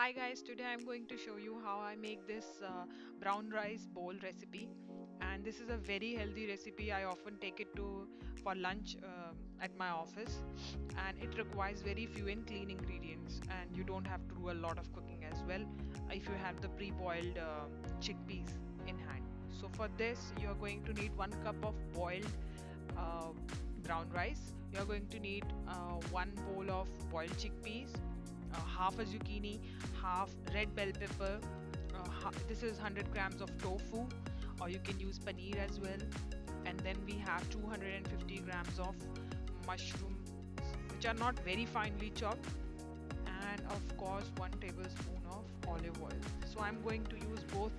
Hi guys, today I'm going to show you how I make this brown rice bowl recipe, and this is a very healthy recipe. I often take it to for lunch at my office, and it requires very few and clean ingredients, and you don't have to do a lot of cooking as well if you have the pre-boiled chickpeas in hand. So for this you are going to need 1 cup of boiled uh, brown rice. You are going to need 1 bowl of boiled chickpeas, half a zucchini, half red bell pepper. This is 100 grams of tofu, or you can use paneer as well. And then we have 250 grams of mushrooms, which are not very finely chopped, and of course 1 tablespoon of olive oil. So I'm going to use both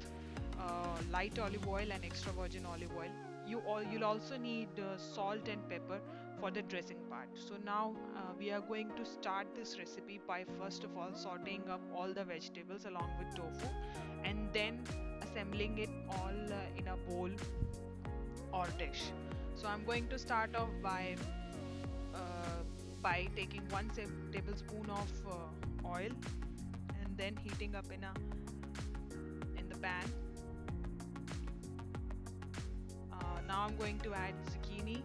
light olive oil and extra virgin olive oil. You'll also need salt and pepper for the dressing part. So now we are going to start this recipe by first of all sauteing up all the vegetables along with tofu, and then assembling it all in a bowl or dish. So I'm going to start off uh, by taking 1 tablespoon of oil and then heating up in the pan. Now I'm going to add zucchini,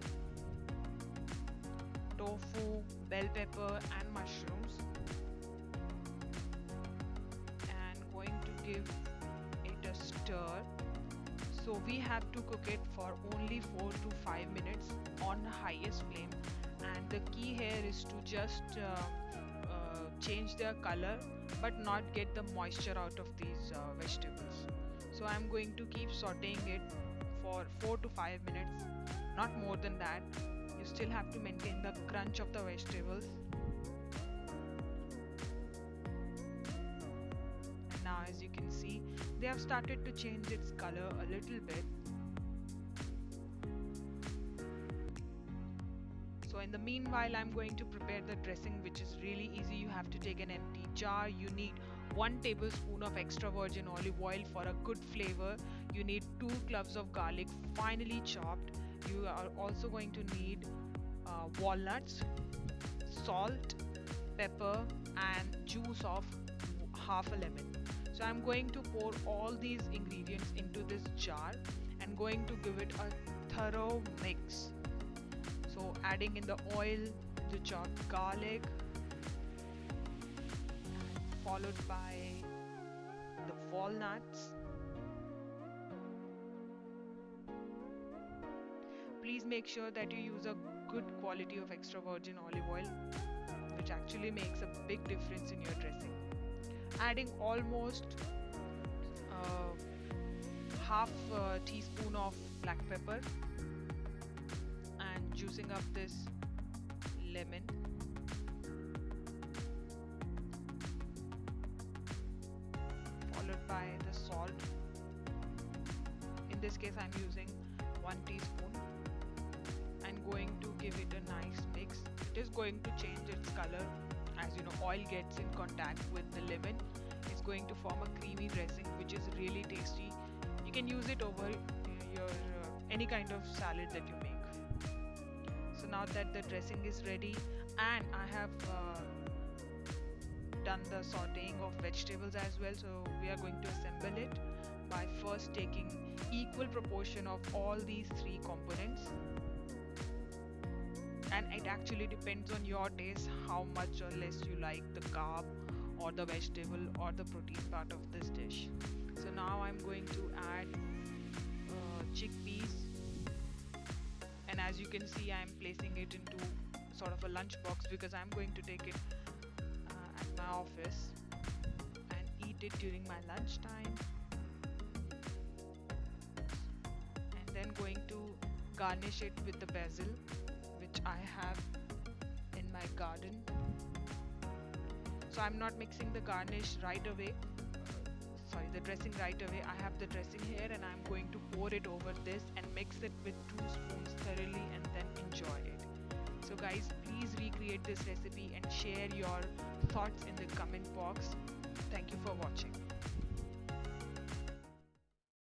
tofu, bell pepper and mushrooms, and going to give it a stir. So we have to cook it for only 4 to 5 minutes on the highest flame, and the key here is to just change their color but not get the moisture out of these vegetables. So I'm going to keep sauteing it for 4 to 5 minutes, not more than that. You still have to maintain the crunch of the vegetables. And now as you can see, they have started to change its color a little bit. So in the meanwhile, I'm going to prepare the dressing, which is really easy. You have to take an empty jar. You need 1 tablespoon of extra virgin olive oil for a good flavor. You need 2 cloves of garlic finely chopped. You are also going to need walnuts, salt, pepper and juice of half a lemon. So I'm going to pour all these ingredients into this jar and going to give it a thorough mix. So adding in the oil, the chopped garlic, followed by the walnuts. Please make sure that you use a good quality of extra virgin olive oil, which actually makes a big difference in your dressing. Adding almost half a teaspoon of black pepper and juicing up this lemon. Followed by the salt. In this case I'm using 1 teaspoon, and going to give it a nice mix. It is going to change its color as you know oil gets in contact with the lemon. It's going to form a creamy dressing which is really tasty. You can use it over your any kind of salad that you make. So now that the dressing is ready and I have done the sauteing of vegetables as well, so we are going to assemble it by first taking equal proportion of all these 3 components, and it actually depends on your taste how much or less you like the carb or the vegetable or the protein part of this dish. So now I'm going to add chickpeas, and as you can see I'm placing it into sort of a lunch box because I'm going to take it at my office and eat it during my lunch time, and then going to garnish it with the basil which I have in my garden. So I'm not mixing the garnish right away, the dressing right away. I have the dressing here and I'm going to pour it over this and mix it with 2 spoons thoroughly and then enjoy it. So guys, please recreate this recipe and share your thoughts in the comment box. Thank you for watching.